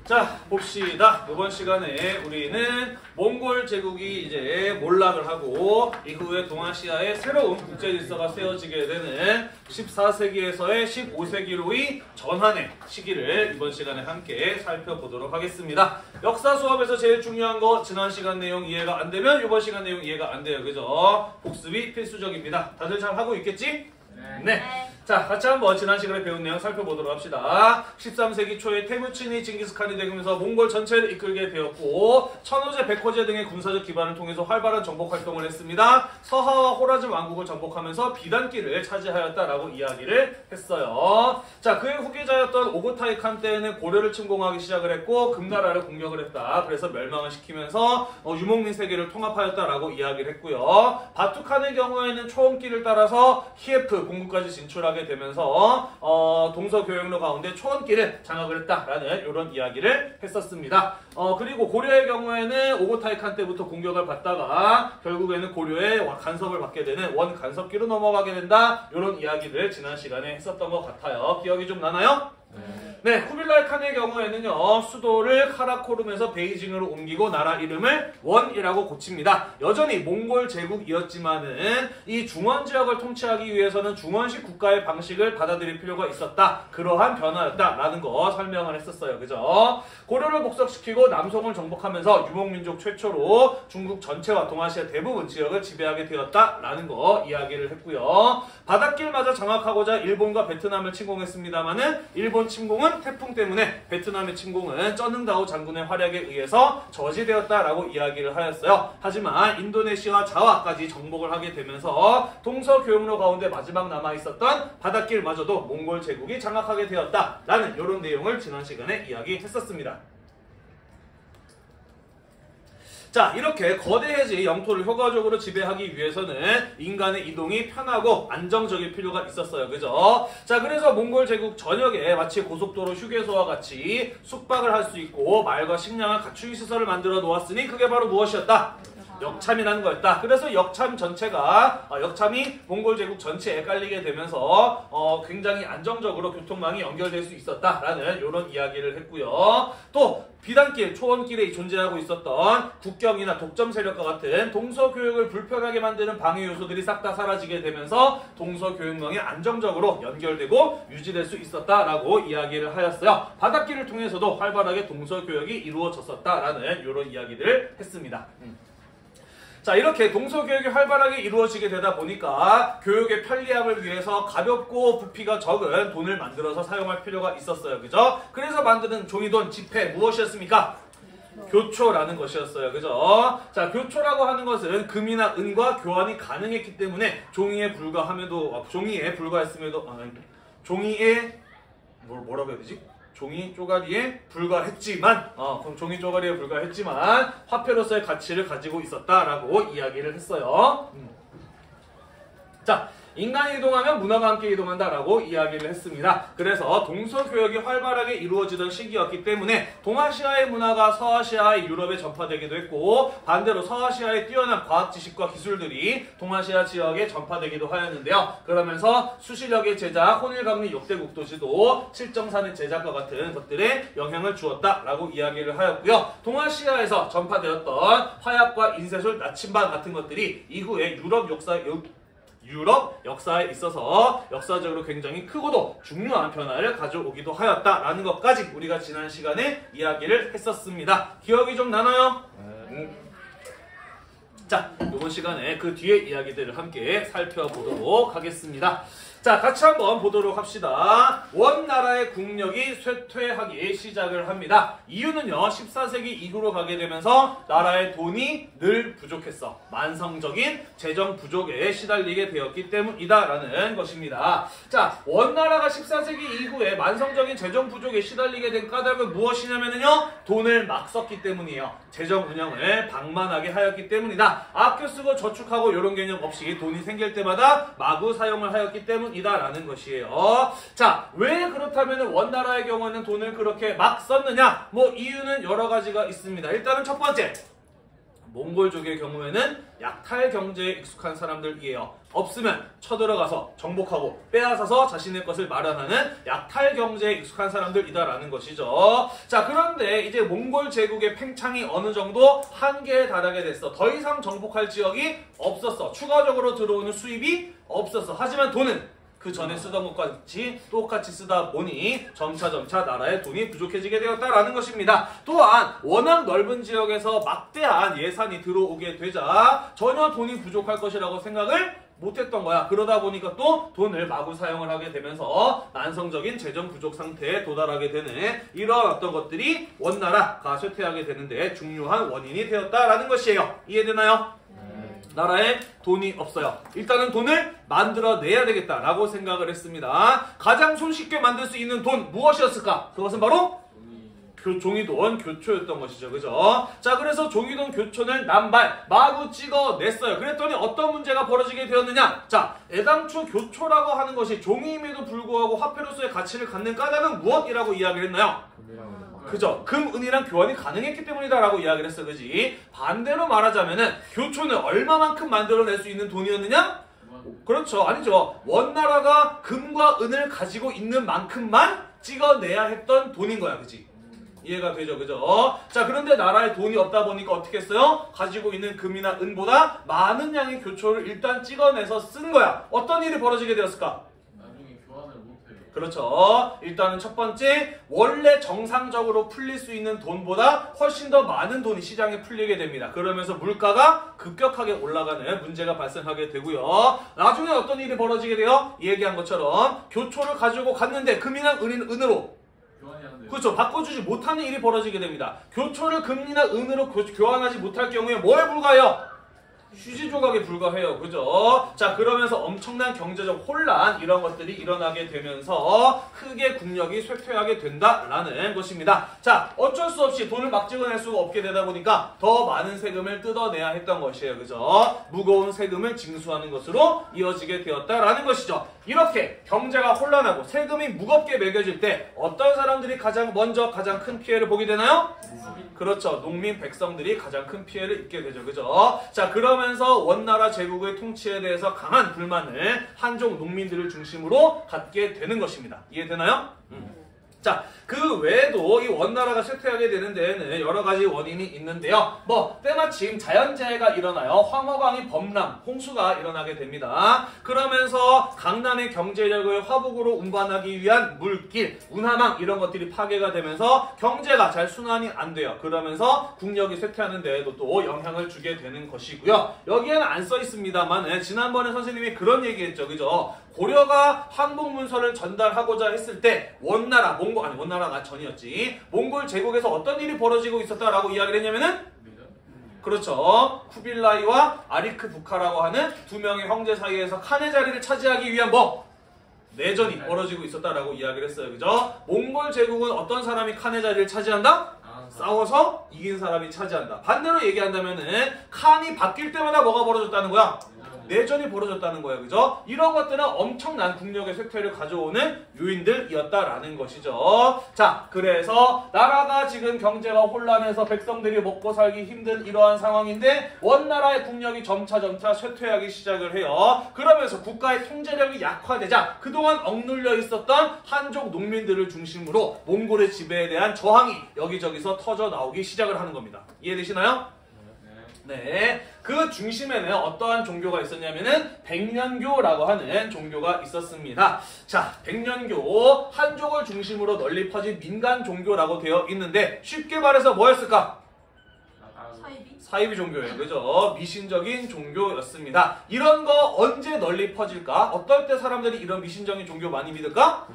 자, 봅시다. 이번 시간에 우리는 몽골 제국이 이제 몰락을 하고 이후에 동아시아에 새로운 국제 질서가 세워지게 되는 14세기에서의 15세기로의 전환의 시기를 이번 시간에 함께 살펴보도록 하겠습니다. 역사 수업에서 제일 중요한 거 지난 시간 내용 이해가 안 되면 이번 시간 내용 이해가 안 돼요. 그죠? 복습이 필수적입니다. 다들 잘 하고 있겠지? 네. 자, 같이 한번 지난 시간에 배운 내용 살펴보도록 합시다. 13세기 초에 테무친이 징기스칸이 되면서 몽골 전체를 이끌게 되었고 천호제, 백호제 등의 군사적 기반을 통해서 활발한 정복 활동을 했습니다. 서하와 호라즘 왕국을 정복하면서 비단길을 차지하였다라고 이야기를 했어요. 자, 그의 후계자였던 오고타이 칸 때에는 고려를 침공하기 시작을 했고 금나라를 공격을 했다. 그래서 멸망을 시키면서 유목민 세계를 통합하였다라고 이야기를 했고요. 바투칸의 경우에는 초원길을 따라서 키예프 공국까지 진출하게 되면서 동서교역로 가운데 초원길을 장악을 했다라는 이런 이야기를 했었습니다. 그리고 고려의 경우에는 오고타이 칸 때부터 공격을 받다가 결국에는 고려의 간섭을 받게 되는 원간섭기로 넘어가게 된다. 이런 이야기를 지난 시간에 했었던 것 같아요. 기억이 좀 나나요? 네, 쿠빌라이 칸의 경우에는요, 수도를 카라코룸에서 베이징으로 옮기고 나라 이름을 원이라고 고칩니다. 여전히 몽골 제국이었지만은 이 중원 지역을 통치하기 위해서는 중원식 국가의 방식을 받아들일 필요가 있었다. 그러한 변화였다라는 거 설명을 했었어요. 그죠? 고려를 복속시키고 남송을 정복하면서 유목민족 최초로 중국 전체와 동아시아 대부분 지역을 지배하게 되었다라는 거 이야기를 했고요. 바닷길마저 장악하고자 일본과 베트남을 침공했습니다만은 일본 침공은 태풍 때문에 베트남의 침공은 쩌능다오 장군의 활약에 의해서 저지되었다라고 이야기를 하였어요. 하지만 인도네시아 자와까지 정복을 하게 되면서 동서교역로 가운데 마지막 남아있었던 바닷길마저도 몽골 제국이 장악하게 되었다라는 이런 내용을 지난 시간에 이야기했었습니다. 자, 이렇게 거대해진 영토를 효과적으로 지배하기 위해서는 인간의 이동이 편하고 안정적일 필요가 있었어요. 그죠? 자, 그래서 몽골 제국 전역에 마치 고속도로 휴게소와 같이 숙박을 할 수 있고 말과 식량을 갖추기 시설을 만들어 놓았으니 그게 바로 무엇이었다? 역참이라는 거였다. 그래서 역참 전체가 역참이 몽골 제국 전체에 깔리게 되면서 굉장히 안정적으로 교통망이 연결될 수 있었다라는 이런 이야기를 했고요. 또 비단길, 초원길에 존재하고 있었던 국경이나 독점 세력과 같은 동서교역을 불편하게 만드는 방해 요소들이 싹 다 사라지게 되면서 동서교역망이 안정적으로 연결되고 유지될 수 있었다라고 이야기를 하였어요. 바닷길을 통해서도 활발하게 동서교역이 이루어졌었다라는 이런 이야기를 했습니다. 자, 이렇게 동서교역이 활발하게 이루어지게 되다 보니까 교육의 편리함을 위해서 가볍고 부피가 적은 돈을 만들어서 사용할 필요가 있었어요. 그죠? 그래서 만드는 종이돈, 지폐 무엇이었습니까? 교초라는 것이었어요. 그죠? 자, 교초라고 하는 것은 금이나 은과 교환이 가능했기 때문에 종이에 불과했음에도 종이에 뭐라고 해야 되지? 종이 쪼가리에 불과했지만 종이 쪼가리에 불과했지만 화폐로서의 가치를 가지고 있었다라고 이야기를 했어요. 자, 인간이 이동하면 문화가 함께 이동한다라고 이야기를 했습니다. 그래서 동서교역이 활발하게 이루어지던 시기였기 때문에 동아시아의 문화가 서아시아의 유럽에 전파되기도 했고 반대로 서아시아의 뛰어난 과학 지식과 기술들이 동아시아 지역에 전파되기도 하였는데요. 그러면서 수실력의 제작, 혼일감리 역대국도시도 칠정산의 제작과 같은 것들에 영향을 주었다라고 이야기를 하였고요. 동아시아에서 전파되었던 화약과 인쇄술, 나침반 같은 것들이 이후에 유럽 역사에 있어서 역사적으로 굉장히 크고도 중요한 변화를 가져오기도 하였다라는 것까지 우리가 지난 시간에 이야기를 했었습니다. 기억이 좀 나나요? 자, 이번 시간에 그 뒤에 이야기들을 함께 살펴보도록 하겠습니다. 자, 같이 한번 보도록 합시다. 원나라의 국력이 쇠퇴하기 시작을 합니다. 이유는요, 14세기 이후로 가게 되면서 나라의 돈이 늘 부족했어. 만성적인 재정 부족에 시달리게 되었기 때문이다라는 것입니다. 자, 원나라가 14세기 이후에 만성적인 재정 부족에 시달리게 된 까닭은 무엇이냐면요, 돈을 막 썼기 때문이에요. 재정 운영을 방만하게 하였기 때문이다. 아껴 쓰고 저축하고 이런 개념 없이 돈이 생길 때마다 마구 사용을 하였기 때문이다라는 것이에요. 자, 왜 그렇다면 원나라의 경우는 돈을 그렇게 막 썼느냐? 뭐 이유는 여러 가지가 있습니다. 일단은 첫 번째, 몽골족의 경우에는 약탈 경제에 익숙한 사람들이에요. 없으면 쳐들어가서 정복하고 빼앗아서 자신의 것을 마련하는 약탈 경제에 익숙한 사람들이다라는 것이죠. 자, 그런데 이제 몽골 제국의 팽창이 어느 정도 한계에 달하게 됐어. 더 이상 정복할 지역이 없었어. 추가적으로 들어오는 수입이 없었어. 하지만 돈은 그 전에 쓰던 것과 같이 똑같이 쓰다 보니 점차 나라의 돈이 부족해지게 되었다라는 것입니다. 또한 워낙 넓은 지역에서 막대한 예산이 들어오게 되자 전혀 돈이 부족할 것이라고 생각을 못했던 거야. 그러다 보니까 또 돈을 마구 사용을 하게 되면서 난성적인 재정 부족 상태에 도달하게 되는 이런 어떤 것들이 원나라가 쇠퇴하게 되는데 중요한 원인이 되었다라는 것이에요. 이해되나요? 나라에 돈이 없어요. 일단은 돈을 만들어내야 되겠다라고 생각을 했습니다. 가장 손쉽게 만들 수 있는 돈 무엇이었을까? 그것은 바로 종이돈, 교초였던 것이죠. 그죠? 자, 그래서 종이돈, 교초는 남발, 마구 찍어냈어요. 그랬더니 어떤 문제가 벌어지게 되었느냐? 자, 애당초 교초라고 하는 것이 종이임에도 불구하고 화폐로서의 가치를 갖는 까닭은 무엇이라고 이야기를 했나요? 그죠? 금, 은이랑 교환이 가능했기 때문이다라고 이야기를 했어. 그지? 반대로 말하자면은 교초는 얼마만큼 만들어낼 수 있는 돈이었느냐? 그렇죠. 아니죠. 원나라가 금과 은을 가지고 있는 만큼만 찍어내야 했던 돈인 거야. 그지? 이해가 되죠? 그죠? 자, 그런데 나라에 돈이 없다 보니까 어떻게 했어요? 가지고 있는 금이나 은보다 많은 양의 교초를 일단 찍어내서 쓴 거야. 어떤 일이 벌어지게 되었을까? 그렇죠. 일단은 첫 번째, 원래 정상적으로 풀릴 수 있는 돈보다 훨씬 더 많은 돈이 시장에 풀리게 됩니다. 그러면서 물가가 급격하게 올라가는 문제가 발생하게 되고요. 나중에 어떤 일이 벌어지게 돼요? 이 얘기한 것처럼 교초를 가지고 갔는데 금이나 은으로 그렇죠. 바꿔주지 못하는 일이 벌어지게 됩니다. 교초를 금이나 은으로 교환하지 못할 경우에 뭐에 불과해요? 휴지 조각에 불과해요. 그죠? 자, 그러면서 엄청난 경제적 혼란 이런 것들이 일어나게 되면서 크게 국력이 쇠퇴하게 된다라는 것입니다. 자, 어쩔 수 없이 돈을 막 찍어낼 수가 없게 되다 보니까 더 많은 세금을 뜯어내야 했던 것이에요. 그죠? 무거운 세금을 징수하는 것으로 이어지게 되었다라는 것이죠. 이렇게 경제가 혼란하고 세금이 무겁게 매겨질 때 어떤 사람들이 가장 큰 피해를 보게 되나요? 그렇죠. 농민 백성들이 가장 큰 피해를 입게 되죠. 그죠? 자, 그러면서 원나라 제국의 통치에 대해서 강한 불만을 한족 농민들을 중심으로 갖게 되는 것입니다. 이해되나요? 자, 그 외에도 이 원나라가 쇠퇴하게 되는 데에는 여러 가지 원인이 있는데요. 때마침 자연재해가 일어나요. 황허강이 범람, 홍수가 일어나게 됩니다. 그러면서 강남의 경제력을 화북으로 운반하기 위한 물길, 운하망 이런 것들이 파괴가 되면서 경제가 잘 순환이 안 돼요. 그러면서 국력이 쇠퇴하는 데에도 또 영향을 주게 되는 것이고요. 여기에는 안 써 있습니다만 지난번에 선생님이 그런 얘기했죠. 그죠? 고려가 항복문서를 전달하고자 했을 때 원나라가 전이었지. 몽골 제국에서 어떤 일이 벌어지고 있었다라고 이야기를 했냐면은 그렇죠. 쿠빌라이와 아리크 부카라고 하는 두 명의 형제 사이에서 칸의 자리를 차지하기 위한 내전이 벌어지고 있었다라고 이야기를 했어요. 그죠? 몽골 제국은 어떤 사람이 칸의 자리를 차지한다? 싸워서 이긴 사람이 차지한다. 반대로 얘기한다면은 칸이 바뀔 때마다 뭐가 벌어졌다는 거야? 내전이 벌어졌다는 거예요. 그죠? 이런 것들은 엄청난 국력의 쇠퇴를 가져오는 요인들이었다라는 것이죠. 자, 그래서 나라가 지금 경제가 혼란해서 백성들이 먹고 살기 힘든 이러한 상황인데 원나라의 국력이 점차 쇠퇴하기 시작을 해요. 그러면서 국가의 통제력이 약화되자 그동안 억눌려 있었던 한족 농민들을 중심으로 몽골의 지배에 대한 저항이 여기저기서 터져 나오기 시작을 하는 겁니다. 이해되시나요? 네, 그 중심에는 어떠한 종교가 있었냐면은 백년교라고 하는 종교가 있었습니다. 자, 백년교, 한족을 중심으로 널리 퍼진 민간 종교라고 되어 있는데 쉽게 말해서 뭐였을까? 사이비 종교예요. 그죠? 미신적인 종교였습니다. 이런 거 언제 널리 퍼질까? 어떨 때 사람들이 이런 미신적인 종교 많이 믿을까?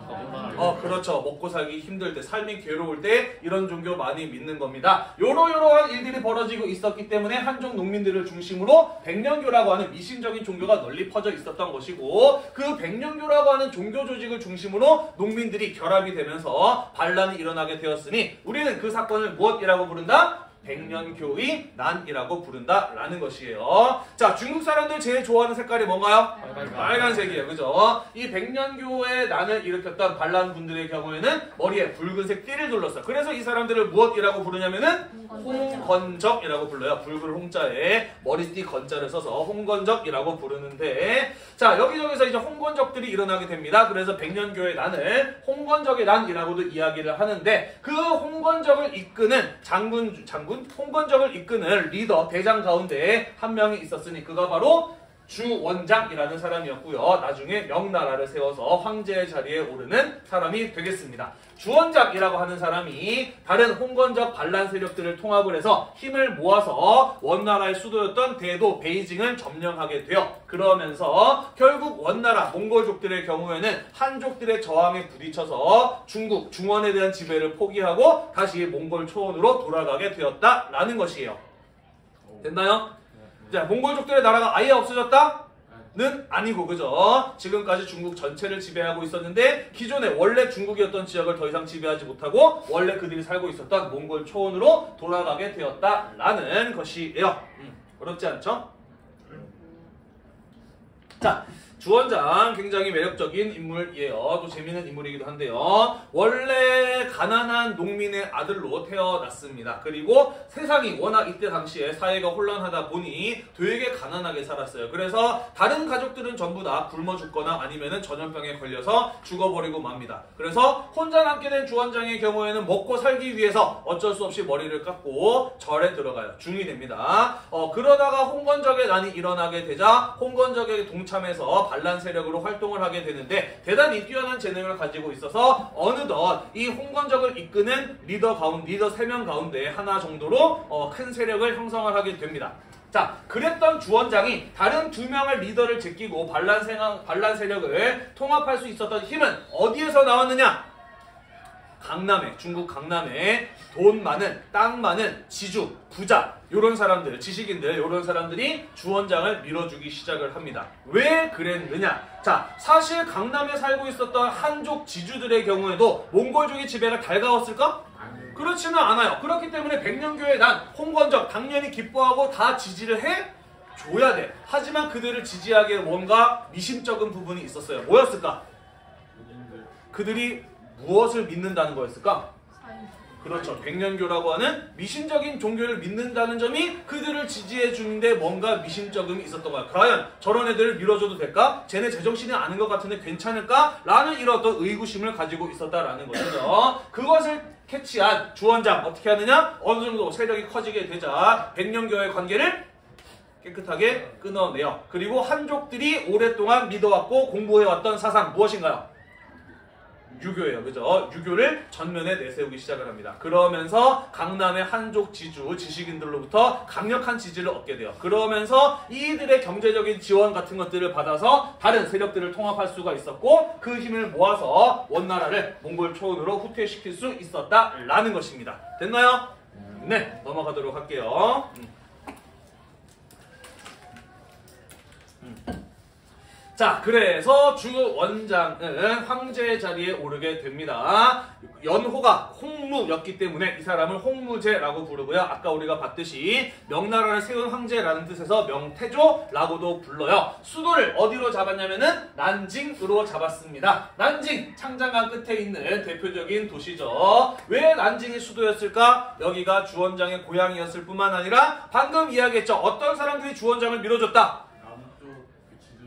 그렇죠. 먹고 살기 힘들 때, 삶이 괴로울 때 이런 종교 많이 믿는 겁니다. 요러요러한 일들이 벌어지고 있었기 때문에 한족 농민들을 중심으로 백년교라고 하는 미신적인 종교가 널리 퍼져 있었던 것이고 그 백년교라고 하는 종교 조직을 중심으로 농민들이 결합이 되면서 반란이 일어나게 되었으니 우리는 그 사건을 무엇이라고 부른다? 백년교의 난이라고 부른다라는 것이에요. 자, 중국 사람들 제일 좋아하는 색깔이 뭔가요? 빨간색이에요. 그죠? 이 백년교의 난을 일으켰던 반란 분들의 경우에는 머리에 붉은색 띠를 둘렀어요. 그래서 이 사람들을 무엇이라고 부르냐면은 홍건적이라고 불러요. 붉은 홍자에 머리띠 건자를 써서 홍건적이라고 부르는데, 자, 여기저기서 이제 홍건적들이 일어나게 됩니다. 그래서 백년교의 난을 홍건적의 난이라고도 이야기를 하는데, 그 홍건적을 이끄는 홍건적을 이끄는 리더 대장 가운데 한 명이 있었으니 그가 바로 주원장이라는 사람이었고요. 나중에 명나라를 세워서 황제의 자리에 오르는 사람이 되겠습니다. 주원장이라고 하는 사람이 다른 홍건적 반란 세력들을 통합을 해서 힘을 모아서 원나라의 수도였던 대도 베이징을 점령하게 되어, 그러면서 결국 원나라 몽골족들의 경우에는 한족들의 저항에 부딪혀서 중국 중원에 대한 지배를 포기하고 다시 몽골 초원으로 돌아가게 되었다라는 것이에요. 됐나요? 자, 몽골족들의 나라가 아예 없어졌다는 아니고, 그죠? 지금까지 중국 전체를 지배하고 있었는데 기존에 원래 중국이었던 지역을 더 이상 지배하지 못하고 원래 그들이 살고 있었던 몽골 초원으로 돌아가게 되었다라는 것이에요. 어렵지 않죠? 자, 주원장 굉장히 매력적인 인물이에요. 또 재미있는 인물이기도 한데요. 원래 가난한 농민의 아들로 태어났습니다. 그리고 세상이 워낙 이때 당시에 사회가 혼란하다 보니 되게 가난하게 살았어요. 그래서 다른 가족들은 전부 다 굶어 죽거나 아니면은 전염병에 걸려서 죽어버리고 맙니다. 그래서 혼자 남게 된 주원장의 경우에는 먹고 살기 위해서 어쩔 수 없이 머리를 깎고 절에 들어가요. 중이 됩니다. 그러다가 홍건적의 난이 일어나게 되자 홍건적에게 동참해서 반란 세력으로 활동을 하게 되는데 대단히 뛰어난 재능을 가지고 있어서 어느덧 이 홍건적을 이끄는 리더 3명 가운데 하나 정도로 큰 세력을 형성을 하게 됩니다. 자, 그랬던 주원장이 다른 2명의 리더를 제끼고 반란 세력을 통합할 수 있었던 힘은 어디에서 나왔느냐? 강남에, 중국 강남에 돈 많은, 땅 많은 지주, 부자, 요런 사람들, 지식인들, 요런 사람들이 주원장을 밀어주기 시작을 합니다. 왜 그랬느냐? 자, 사실 강남에 살고 있었던 한족 지주들의 경우에도 몽골족의 지배가 달가웠을까? 그렇지는 않아요. 그렇기 때문에 백년교의 난, 홍건적 당연히 기뻐하고 다 지지를 해 줘야 돼. 하지만 그들을 지지하기에 뭔가 미심쩍은 부분이 있었어요. 뭐였을까? 그들이 무엇을 믿는다는 거였을까? 그렇죠. 백년교라고 하는 미신적인 종교를 믿는다는 점이 그들을 지지해 주는데 뭔가 미심쩍음이 있었던 거야. 과연 저런 애들을 밀어줘도 될까? 쟤네 제정신이 아닌 것 같은데 괜찮을까? 라는 이런 어떤 의구심을 가지고 있었다라는 거죠. 그것을 캐치한 주원장 어떻게 하느냐? 어느 정도 세력이 커지게 되자 백년교의 관계를 깨끗하게 끊어내요. 그리고 한족들이 오랫동안 믿어왔고 공부해왔던 사상 무엇인가요? 유교예요. 그죠? 유교를 전면에 내세우기 시작을 합니다. 그러면서 강남의 한족 지주, 지식인들로부터 강력한 지지를 얻게 돼요. 그러면서 이들의 경제적인 지원 같은 것들을 받아서 다른 세력들을 통합할 수가 있었고 그 힘을 모아서 원나라를 몽골 초원으로 후퇴시킬 수 있었다라는 것입니다. 됐나요? 네, 넘어가도록 할게요. 자, 그래서 주원장은 황제의 자리에 오르게 됩니다. 연호가 홍무였기 때문에 이 사람을 홍무제라고 부르고요. 아까 우리가 봤듯이 명나라를 세운 황제라는 뜻에서 명태조라고도 불러요. 수도를 어디로 잡았냐면은 난징으로 잡았습니다. 난징, 창장강 끝에 있는 대표적인 도시죠. 왜 난징이 수도였을까? 여기가 주원장의 고향이었을 뿐만 아니라 방금 이야기했죠. 어떤 사람들이 주원장을 밀어줬다?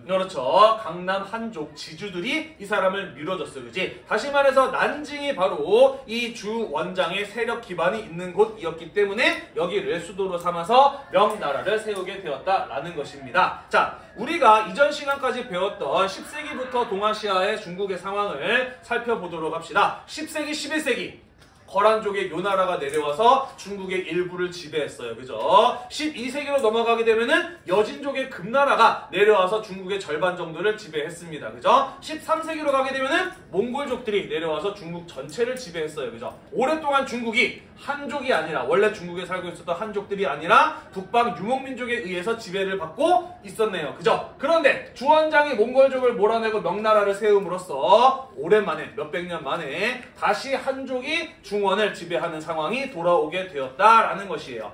그렇죠. 강남 한족 지주들이 이 사람을 밀어줬어요. 그지? 다시 말해서 난징이 바로 이 주원장의 세력 기반이 있는 곳이었기 때문에 여기를 수도로 삼아서 명나라를 세우게 되었다라는 것입니다. 자, 우리가 이전 시간까지 배웠던 10세기부터 동아시아의 중국의 상황을 살펴보도록 합시다. 10세기, 11세기 거란족의 요나라가 내려와서 중국의 일부를 지배했어요. 그죠? 12세기로 넘어가게 되면은 여진족의 금나라가 내려와서 중국의 절반 정도를 지배했습니다. 그죠? 13세기로 가게 되면은 몽골족들이 내려와서 중국 전체를 지배했어요. 그죠? 오랫동안 중국이 한족이 아니라 원래 중국에 살고 있었던 한족들이 아니라 북방 유목민족에 의해서 지배를 받고 있었네요. 그죠? 그런데 주원장이 몽골족을 몰아내고 명나라를 세움으로써 오랜만에 몇백 년 만에 다시 한족이 중원을 지배하는 상황이 돌아오게 되었다라는 것이에요.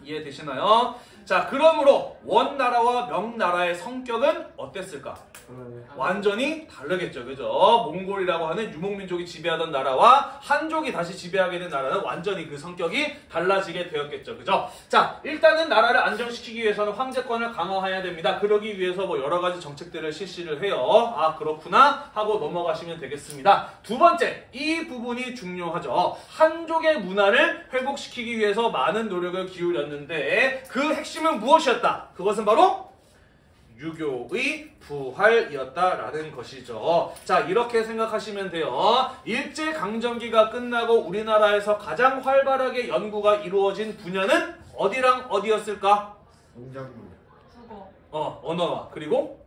이해되시나요? 자, 그러므로 원나라와 명나라의 성격은 어땠을까? 완전히 다르겠죠. 그죠? 몽골이라고 하는 유목민족이 지배하던 나라와 한족이 다시 지배하게 된 나라는 완전히 그 성격이 달라지게 되었겠죠. 그죠? 자, 일단은 나라를 안정시키기 위해서는 황제권을 강화해야 됩니다. 그러기 위해서 뭐 여러 가지 정책들을 실시를 해요. 아, 그렇구나 하고 넘어가시면 되겠습니다. 두 번째, 이 부분이 중요하죠. 한족의 문화를 회복시키기 위해서 많은 노력을 기울였는데 그 핵심은 무엇이었다? 그것은 바로 유교의 부활이었다라는 것이죠. 자, 이렇게 생각하시면 돼요. 일제강점기가 끝나고 우리나라에서 가장 활발하게 연구가 이루어진 분야는 어디랑 어디였을까? 국어. 언어와 그리고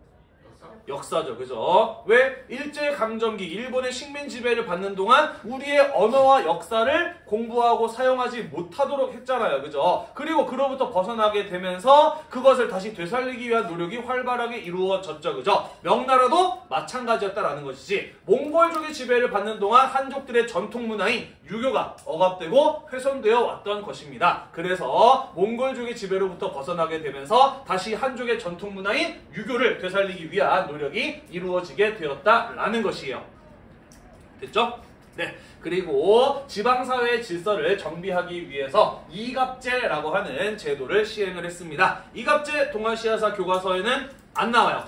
역사죠. 그죠? 왜? 일제강점기 일본의 식민 지배를 받는 동안 우리의 언어와 역사를 공부하고 사용하지 못하도록 했잖아요. 그죠? 그리고 그로부터 벗어나게 되면서 그것을 다시 되살리기 위한 노력이 활발하게 이루어졌죠. 그죠? 명나라도 마찬가지였다라는 것이지. 몽골족의 지배를 받는 동안 한족들의 전통 문화인 유교가 억압되고 훼손되어 왔던 것입니다. 그래서 몽골족의 지배로부터 벗어나게 되면서 다시 한족의 전통 문화인 유교를 되살리기 위한 노력이 이루어지게 되었다라는 것이에요. 됐죠? 네. 그리고 지방사회의 질서를 정비하기 위해서 이갑제라고 하는 제도를 시행을 했습니다. 이갑제 동아시아사 교과서에는 안 나와요.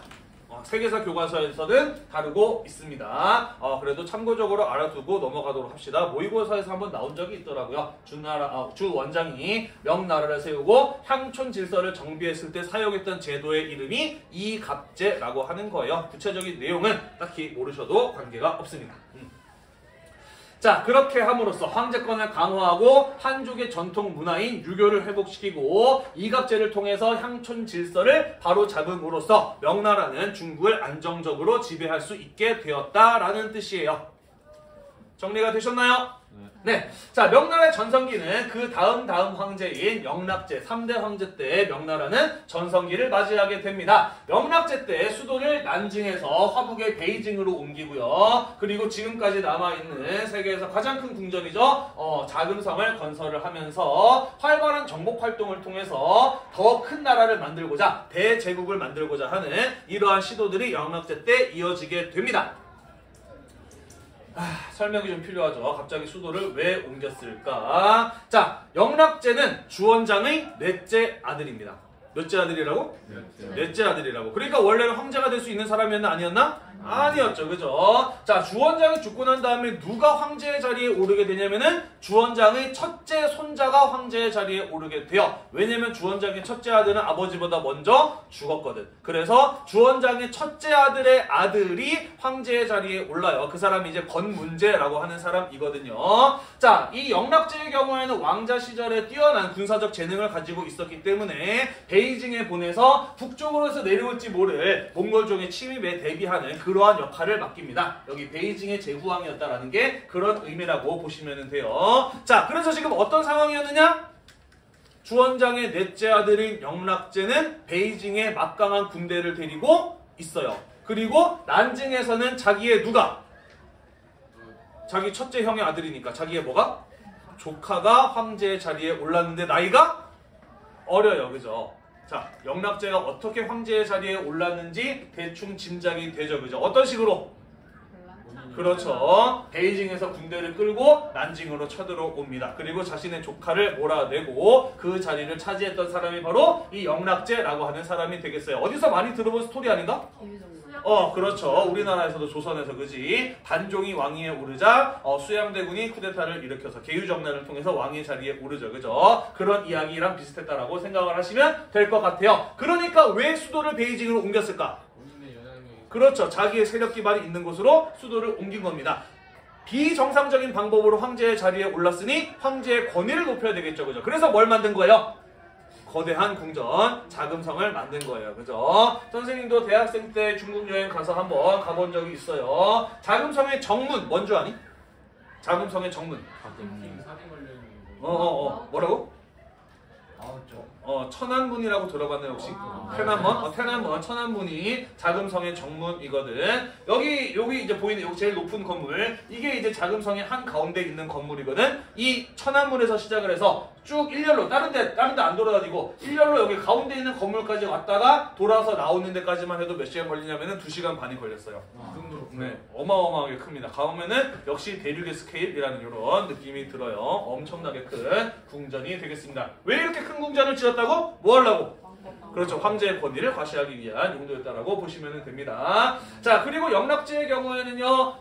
세계사 교과서에서는 다루고 있습니다. 그래도 참고적으로 알아두고 넘어가도록 합시다. 모의고사에서 한번 나온 적이 있더라고요. 주 원장이 명나라를 세우고 향촌 질서를 정비했을 때 사용했던 제도의 이름이 이갑제라고 하는 거예요. 구체적인 내용은 딱히 모르셔도 관계가 없습니다. 자, 그렇게 함으로써 황제권을 강화하고 한족의 전통 문화인 유교를 회복시키고 이갑제를 통해서 향촌 질서를 바로잡음으로써 명나라는 중국을 안정적으로 지배할 수 있게 되었다라는 뜻이에요. 정리가 되셨나요? 네. 자, 명나라의 전성기는 그 다음 황제인 영락제 3대 황제 때 명나라는 전성기를 맞이하게 됩니다. 영락제 때 수도를 난징에서 화북의 베이징으로 옮기고요. 그리고 지금까지 남아있는 세계에서 가장 큰 궁전이죠. 자금성을 건설을 하면서 활발한 정복 활동을 통해서 더 큰 나라를 만들고자 대제국을 만들고자 하는 이러한 시도들이 영락제 때 이어지게 됩니다. 설명이 좀 필요하죠. 갑자기 수도를 왜 옮겼을까? 자, 영락제는 주원장의 넷째 아들입니다. 몇째 아들이라고? 넷째 아들이라고. 그러니까 원래는 황제가 될 수 있는 사람이었나 아니었나? 아니었죠. 그죠? 자, 주원장이 죽고 난 다음에 누가 황제의 자리에 오르게 되냐면은 주원장의 첫째 손자가 황제의 자리에 오르게 돼요. 왜냐면 주원장의 첫째 아들은 아버지보다 먼저 죽었거든. 그래서 주원장의 첫째 아들의 아들이 황제의 자리에 올라요. 그 사람이 이제 건문제라고 하는 사람이거든요. 자, 이 영락제의 경우에는 왕자 시절에 뛰어난 군사적 재능을 가지고 있었기 때문에 베이징에 보내서 북쪽으로서 내려올지 모를 몽골족의 침입에 대비하는 그러한 역할을 맡깁니다. 여기 베이징의 제후왕이었다라는 게 그런 의미라고 보시면 돼요. 자, 그래서 지금 어떤 상황이었느냐? 주원장의 넷째 아들인 영락제는 베이징에 막강한 군대를 데리고 있어요. 그리고 난징에서는 자기의 누가? 자기 첫째 형의 아들이니까 자기의 뭐가? 조카가 황제의 자리에 올랐는데 나이가 어려요. 그죠? 자, 영락제가 어떻게 황제의 자리에 올랐는지 대충 짐작이 되죠. 그죠? 어떤 식으로? 그렇죠. 베이징에서 군대를 끌고 난징으로 쳐들어옵니다. 그리고 자신의 조카를 몰아내고 그 자리를 차지했던 사람이 바로 이 영락제라고 하는 사람이 되겠어요. 어디서 많이 들어본 스토리 아닌가? 그렇죠. 우리나라에서도 조선에서 그지 단종이 왕위에 오르자 수양대군이 쿠데타를 일으켜서 계유정난을 통해서 왕의 자리에 오르죠. 그죠? 그런 이야기랑 비슷했다라고 생각을 하시면 될 것 같아요. 그러니까 왜 수도를 베이징으로 옮겼을까? 그렇죠. 자기의 세력 기반이 있는 곳으로 수도를 옮긴 겁니다. 비정상적인 방법으로 황제의 자리에 올랐으니 황제의 권위를 높여야 되겠죠. 그죠? 그래서 뭘 만든 거예요? 거대한 궁전, 자금성을 만든 거예요. 그죠? 선생님도 대학생 때 중국 여행 가서 한번 가본 적이 있어요. 자금성의 정문, 뭔 줄 아니? 자금성의 정문. 뭐라고? 천안문이라고 들어봤나요 혹시? 태남문? 태남문, 천안문이 자금성의 정문이거든. 여기 이제 보이는 여기 제일 높은 건물, 이게 이제 자금성의 한 가운데 있는 건물이거든. 이 천안문에서 시작을 해서 쭉 일렬로 다른 데 안 돌아다니고 일렬로 여기 가운데 있는 건물까지 왔다가 돌아서 나오는 데까지만 해도 몇 시간 걸리냐면은 2시간 반이 걸렸어요. 네, 어마어마하게 큽니다. 가보면은 역시 대륙의 스케일이라는 이런 느낌이 들어요. 엄청나게 큰 궁전이 되겠습니다. 왜 이렇게 큰 궁전을 지었다고? 뭐 하려고? 그렇죠. 황제의 권위를 과시하기 위한 용도였다라고 보시면 됩니다. 자, 그리고 영락제의 경우에는요,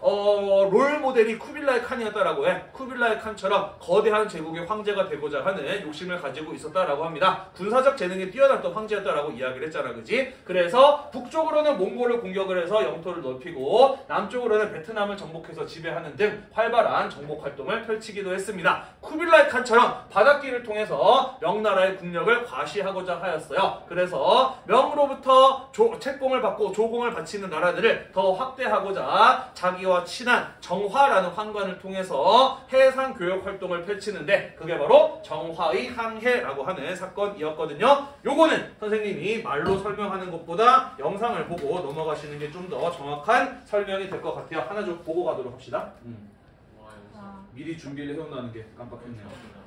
롤 모델이 쿠빌라이 칸이었다라고 해. 쿠빌라이 칸처럼 거대한 제국의 황제가 되고자 하는 욕심을 가지고 있었다라고 합니다. 군사적 재능이 뛰어났던 황제였다라고 이야기를 했잖아, 그지? 그래서 북쪽으로는 몽골을 공격을 해서 영토를 넓히고 남쪽으로는 베트남을 정복해서 지배하는 등 활발한 정복 활동을 펼치기도 했습니다. 쿠빌라이 칸처럼 바닷길을 통해서 명나라의 국력을 과시하고자 하였어요. 그래서 명으로부터 채공을 받고 조공을 바치는 나라들을 더 확대하고자 자기와 친한 정화라는 황관을 통해서 해상 교역 활동을 펼치는데 그게 바로 정화의 항해라고 하는 사건이었거든요. 요거는 선생님이 말로 설명하는 것보다 영상을 보고 넘어가시는 게 좀 더 정확한 설명이 될 것 같아요. 하나 좀 보고 가도록 합시다. 미리 준비를 해온다는 게 깜빡했네요.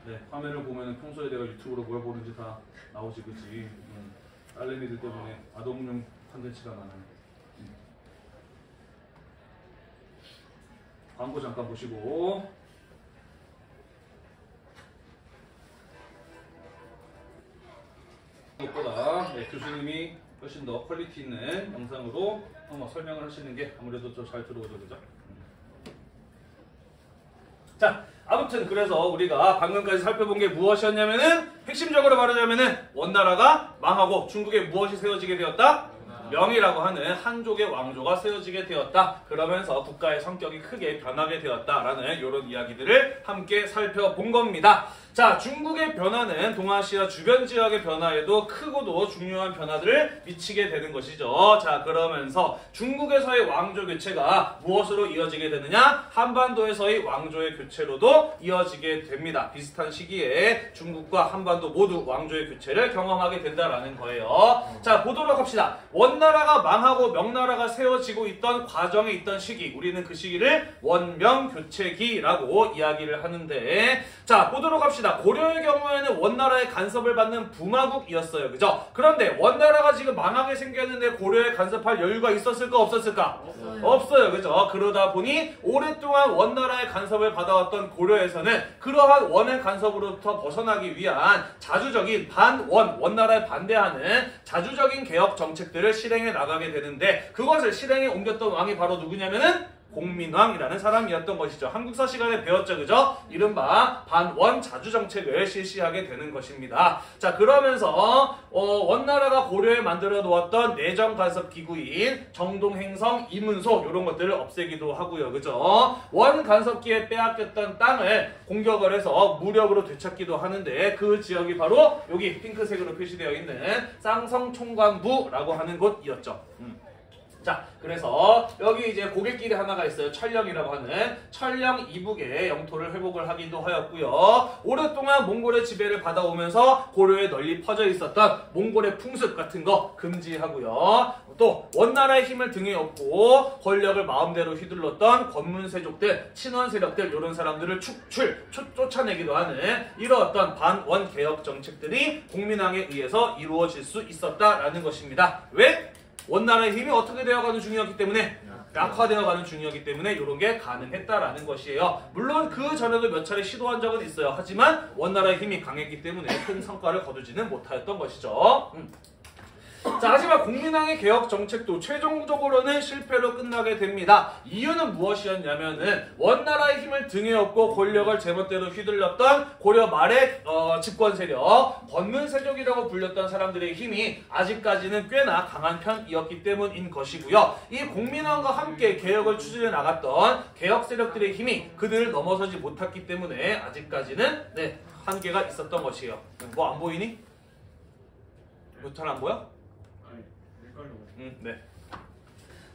네, 화면을 보면 평소에 내가 유튜브로 뭘 보는지 다 나오지, 그치? 딸내미들 때문에 아동용 컨텐츠가 많아요. 광고 잠깐 보시고. 무엇보다 교수님이 훨씬 더 퀄리티 있는 영상으로 설명을 하시는 게 아무래도 좀 잘 들어오죠, 그죠? 자, 아무튼 그래서 우리가 방금까지 살펴본 게 무엇이었냐면은 핵심적으로 말하자면은 원나라가 망하고 중국에 무엇이 세워지게 되었다? 명이라고 하는 한족의 왕조가 세워지게 되었다. 그러면서 국가의 성격이 크게 변하게 되었다라는 이런 이야기들을 함께 살펴본 겁니다. 자, 중국의 변화는 동아시아 주변 지역의 변화에도 크고도 중요한 변화들을 미치게 되는 것이죠. 자, 그러면서 중국에서의 왕조 교체가 무엇으로 이어지게 되느냐? 한반도에서의 왕조의 교체로도 이어지게 됩니다. 비슷한 시기에 중국과 한반도 모두 왕조의 교체를 경험하게 된다라는 거예요. 자, 보도록 합시다. 원나라가 망하고 명나라가 세워지고 있던 과정에 있던 시기, 우리는 그 시기를 원명교체기라고 이야기를 하는데, 자, 보도록 합시다. 고려의 경우에는 원나라의 간섭을 받는 부마국이었어요. 그죠? 그런데 원나라가 지금 망하게 생겼는데 고려에 간섭할 여유가 있었을까 없었을까? 없어요. 그죠? 그러다 보니 오랫동안 원나라의 간섭을 받아왔던 고려에서는 그러한 원의 간섭으로부터 벗어나기 위한 자주적인 원나라에 반대하는 자주적인 개혁 정책들을 실행해 나가게 되는데, 그것을 실행해 옮겼던 왕이 바로 누구냐면은 공민왕이라는 사람이었던 것이죠. 한국사 시간에 배웠죠, 그죠? 이른바 반원 자주 정책을 실시하게 되는 것입니다. 자, 그러면서 원나라가 고려에 만들어 놓았던 내정 간섭 기구인 정동행성, 이문소 이런 것들을 없애기도 하고요, 그죠? 원 간섭기에 빼앗겼던 땅을 공격을 해서 무력으로 되찾기도 하는데, 그 지역이 바로 여기 핑크색으로 표시되어 있는 쌍성총관부라고 하는 곳이었죠. 자, 그래서 여기 이제 고갯길이 하나가 있어요. 천령이라고 하는 천령 이북의 영토를 회복을 하기도 하였고요. 오랫동안 몽골의 지배를 받아오면서 고려에 널리 퍼져 있었던 몽골의 풍습 같은 거 금지하고요. 또 원나라의 힘을 등에 업고 권력을 마음대로 휘둘렀던 권문세족들, 친원 세력들 이런 사람들을 쫓아내기도 하는 이런 어떤 반원 개혁 정책들이 공민왕에 의해서 이루어질 수 있었다라는 것입니다. 왜? 원나라의 힘이 어떻게 되어가는 중이었기 때문에, 약화되어가는 중이었기 때문에 이런 게 가능했다라는 것이에요. 물론 그 전에도 몇 차례 시도한 적은 있어요. 하지만 원나라의 힘이 강했기 때문에 큰 성과를 거두지는 못하였던 것이죠. 자, 하지만 공민왕의 개혁 정책도 최종적으로는 실패로 끝나게 됩니다. 이유는 무엇이었냐면은 원나라의 힘을 등에 업고 권력을 제멋대로 휘둘렀던 고려 말의 집권 세력, 권문세족이라고 불렸던 사람들의 힘이 아직까지는 꽤나 강한 편이었기 때문인 것이고요. 이 공민왕과 함께 개혁을 추진해 나갔던 개혁 세력들의 힘이 그들을 넘어서지 못했기 때문에 아직까지는 한계가 있었던 것이에요. 뭐 안 보이니? 뭐 잘 안 보여? 네.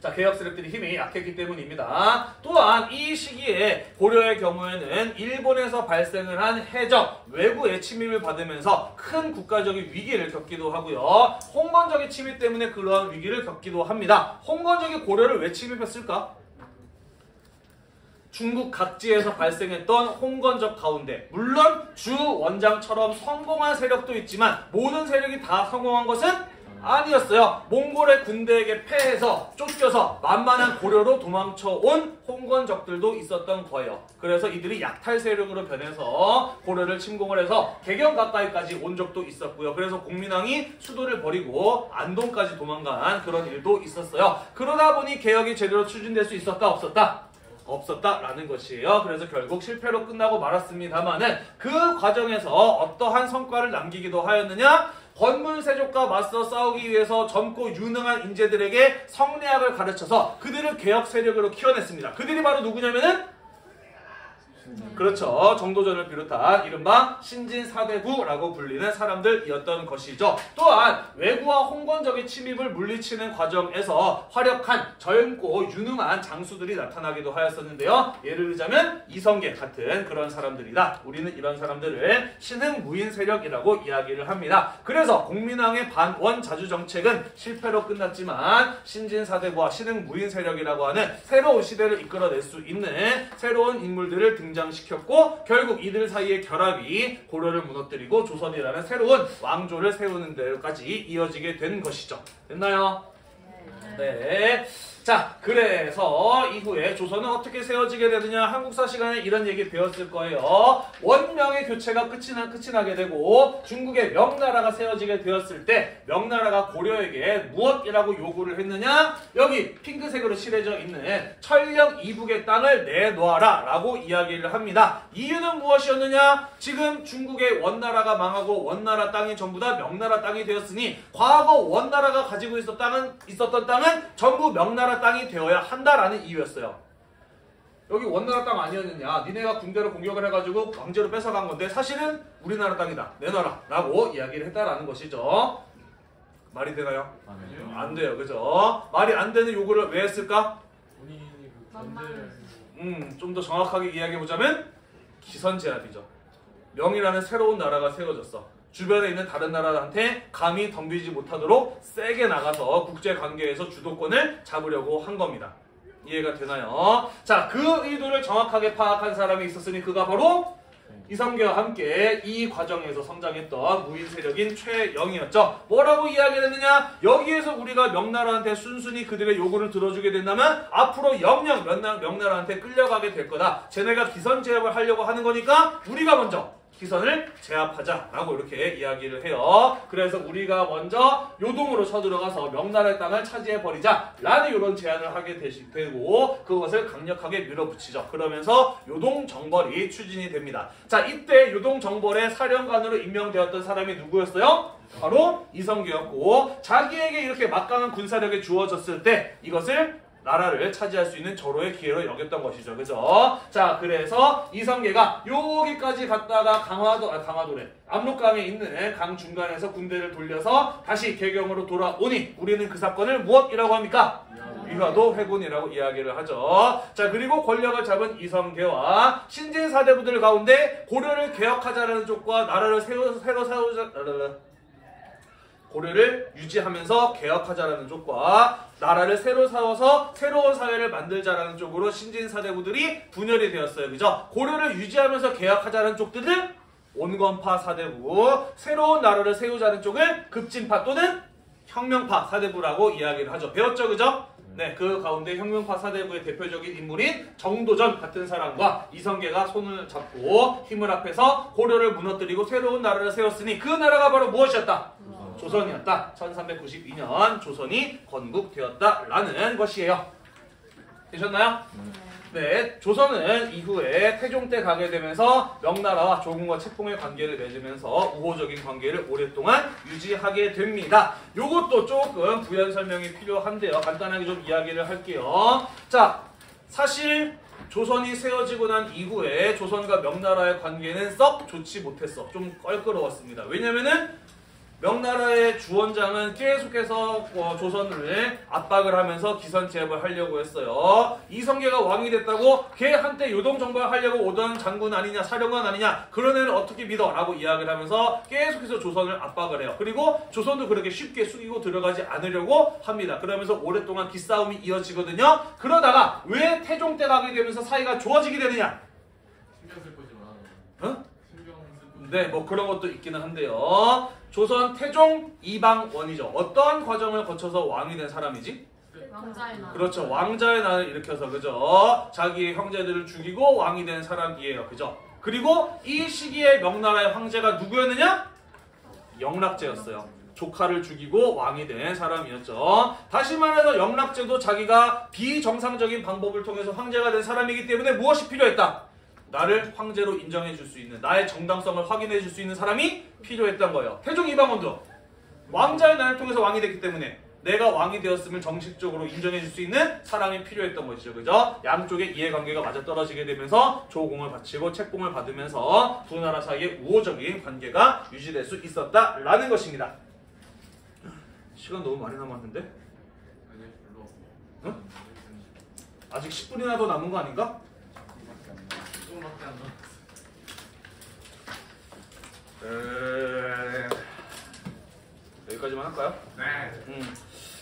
자, 개혁 세력들이 힘이 약했기 때문입니다. 또한 이 시기에 고려의 경우에는 일본에서 발생을 한 해적, 외구의 침입을 받으면서 큰 국가적인 위기를 겪기도 하고요. 홍건적의 침입 때문에 그러한 위기를 겪기도 합니다. 홍건적이 고려를 왜 침입했을까? 중국 각지에서 발생했던 홍건적 가운데 물론 주 원장처럼 성공한 세력도 있지만 모든 세력이 다 성공한 것은 아니었어요. 몽골의 군대에게 패해서 쫓겨서 만만한 고려로 도망쳐온 홍건적들도 있었던 거예요. 그래서 이들이 약탈 세력으로 변해서 고려를 침공을 해서 개경 가까이까지 온 적도 있었고요. 그래서 공민왕이 수도를 버리고 안동까지 도망간 그런 일도 있었어요. 그러다 보니 개혁이 제대로 추진될 수 있었다 없었다? 없었다라는 것이에요. 그래서 결국 실패로 끝나고 말았습니다만은 그 과정에서 어떠한 성과를 남기기도 하였느냐? 권문세족과 맞서 싸우기 위해서 젊고 유능한 인재들에게 성리학을 가르쳐서 그들을 개혁 세력으로 키워냈습니다. 그들이 바로 누구냐면은 그렇죠. 정도전을 비롯한 이른바 신진사대부라고 불리는 사람들이었던 것이죠. 또한 외구와 홍건적의 침입을 물리치는 과정에서 화력한 젊고 유능한 장수들이 나타나기도 하였었는데요. 예를 들자면 이성계 같은 그런 사람들이다. 우리는 이런 사람들을 신흥무인 세력이라고 이야기를 합니다. 그래서 공민왕의 반원 자주 정책은 실패로 끝났지만 신진사대부와 신흥무인 세력이라고 하는 새로운 시대를 이끌어낼 수 있는 새로운 인물들을 등장시켰고 결국 이들 사이의 결합이 고려를 무너뜨리고 조선이라는 새로운 왕조를 세우는 데까지 이어지게 된 것이죠. 됐나요? 네. 자, 그래서 이후에 조선은 어떻게 세워지게 되느냐? 한국사 시간에 이런 얘기 배웠을 거예요. 원명의 교체가 끝이 나게 되고 중국의 명나라가 세워지게 되었을 때 명나라가 고려에게 무엇이라고 요구를 했느냐? 여기 핑크색으로 칠해져 있는 천령 이북의 땅을 내놓아라 라고 이야기를 합니다. 이유는 무엇이었느냐? 지금 중국의 원나라가 망하고 원나라 땅이 전부 다 명나라 땅이 되었으니 과거 원나라가 가지고 있었던 땅은 전부 명나라 땅이 되어야 한다라는 이유였어요. 여기 원나라 땅 아니었느냐? 니네가 군대로 공격을 해가지고 강제로 뺏어간 건데 사실은 우리나라 땅이다. 내놔라 라고 이야기를 했다라는 것이죠. 말이 되나요? 안 돼요. 그죠? 말이 안 되는 요구를 왜 했을까? 좀 더 정확하게 이야기해보자면 기선제압이죠. 명이라는 새로운 나라가 세워졌어. 주변에 있는 다른 나라한테 감히 덤비지 못하도록 세게 나가서 국제관계에서 주도권을 잡으려고 한 겁니다. 이해가 되나요? 자, 그 의도를 정확하게 파악한 사람이 있었으니 그가 바로 이성계와 함께 이 과정에서 성장했던 무인 세력인 최영이었죠. 뭐라고 이야기를 했느냐? 여기에서 우리가 명나라한테 순순히 그들의 요구를 들어주게 된다면 앞으로 영영 명나라한테 끌려가게 될 거다. 쟤네가 기선제압을 하려고 하는 거니까 우리가 먼저 기선을 제압하자라고 이렇게 이야기를 해요. 그래서 우리가 먼저 요동으로 쳐들어가서 명나라의 땅을 차지해버리자라는 이런 제안을 하게 되고 그것을 강력하게 밀어붙이죠. 그러면서 요동정벌이 추진이 됩니다. 자, 이때 요동정벌의 사령관으로 임명되었던 사람이 누구였어요? 바로 이성계였고 자기에게 이렇게 막강한 군사력이 주어졌을 때 이것을 나라를 차지할 수 있는 절호의 기회로 여겼던 것이죠. 그죠? 자, 그래서 이성계가 여기까지 갔다가 강화도래. 압록강에 있는 강 중간에서 군대를 돌려서 다시 개경으로 돌아오니 우리는 그 사건을 무엇이라고 합니까? 위화도 회군이라고 이야기를 하죠. 자, 그리고 권력을 잡은 이성계와 신진사대부들 가운데 고려를 개혁하자는 쪽과 나라를 고려를 유지하면서 개혁하자라는 쪽과 나라를 새로 세워서 새로운 사회를 만들자라는 쪽으로 신진사대부들이 분열이 되었어요. 그죠? 고려를 유지하면서 개혁하자는 쪽들은 온건파 사대부, 새로운 나라를 세우자는 쪽을 급진파 또는 혁명파 사대부라고 이야기를 하죠. 배웠죠? 그죠? 네, 그 가운데 혁명파 사대부의 대표적인 인물인 정도전 같은 사람과 이성계가 손을 잡고 힘을 합해서 고려를 무너뜨리고 새로운 나라를 세웠으니 그 나라가 바로 무엇이었다? 조선이었다. 1392년 조선이 건국되었다라는 것이에요. 되셨나요? 네, 조선은 이후에 태종 때 가게 되면서 명나라와 조국과 책봉의 관계를 맺으면서 우호적인 관계를 오랫동안 유지하게 됩니다. 요것도 조금 부연 설명이 필요한데요. 간단하게 좀 이야기를 할게요. 자, 사실 조선이 세워지고 난 이후에 조선과 명나라의 관계는 썩 좋지 못했어. 좀 껄끄러웠습니다. 왜냐면은 명나라의 주원장은 계속해서 조선을 압박을 하면서 기선제압을 하려고 했어요. 이성계가 왕이 됐다고 걔 한때 요동정벌하려고 오던 장군 아니냐 사령관 아니냐 그런 애를 어떻게 믿어? 라고 이야기를 하면서 계속해서 조선을 압박을 해요. 그리고 조선도 그렇게 쉽게 숙이고 들어가지 않으려고 합니다. 그러면서 오랫동안 기싸움이 이어지거든요. 그러다가 왜 태종 때 가게 되면서 사이가 좋아지게 되느냐? 신경 쓸 것이 어? 신경 쓸 것이 네, 뭐 그런 것도 있기는 한데요. 조선 태종 이방원이죠. 어떠한 과정을 거쳐서 왕이 된 사람이지? 왕자의 날. 그렇죠. 왕자의 난을 일으켜서 그죠. 자기의 형제들을 죽이고 왕이 된 사람이에요. 그죠. 그리고 이 시기에 명나라의 황제가 누구였느냐? 영락제였어요. 조카를 죽이고 왕이 된 사람이었죠. 다시 말해서 영락제도 자기가 비정상적인 방법을 통해서 황제가 된 사람이기 때문에 무엇이 필요했다? 나를 황제로 인정해 줄 수 있는, 나의 정당성을 확인해 줄 수 있는 사람이 필요했던 거예요. 태종 이방원도 왕자의 난을 통해서 왕이 됐기 때문에 내가 왕이 되었음을 정식적으로 인정해 줄 수 있는 사람이 필요했던 것이죠. 그죠? 양쪽의 이해관계가 맞아떨어지게 되면서 조공을 바치고 책봉을 받으면서 두 나라 사이에 우호적인 관계가 유지될 수 있었다라는 것입니다. 시간 너무 많이 남았는데? 아니 별로 응? 아직 10분이나 더 남은 거 아닌가? 조금밖에 안 남았어. 여기까지만 할까요? 네.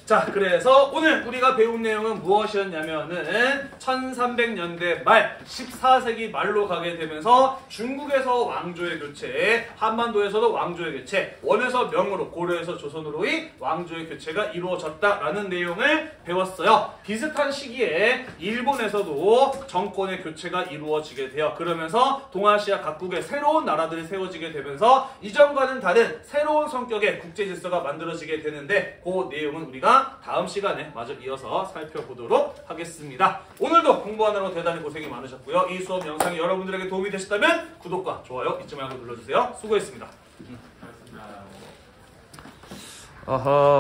자, 그래서 오늘 우리가 배운 내용은 무엇이었냐면은 1300년대 말 14세기 말로 가게 되면서 중국에서 왕조의 교체, 한반도에서도 왕조의 교체, 원에서 명으로, 고려에서 조선으로의 왕조의 교체가 이루어졌다라는 내용을 배웠어요. 비슷한 시기에 일본에서도 정권의 교체가 이루어지게 돼요. 그러면서 동아시아 각국의 새로운 나라들이 세워지게 되면서 이전과는 다른 새로운 성격의 국제 질서가 만들어지게 되는데 그 내용은 우리가 다음 시간에 마저 이어서 살펴보도록 하겠습니다. 오늘도 공부하느라고 대단히 고생이 많으셨고요. 이 수업 영상이 여러분들에게 도움이 되셨다면 구독과 좋아요 잊지 말고 눌러주세요. 수고했습니다. 알겠습니다. 아하.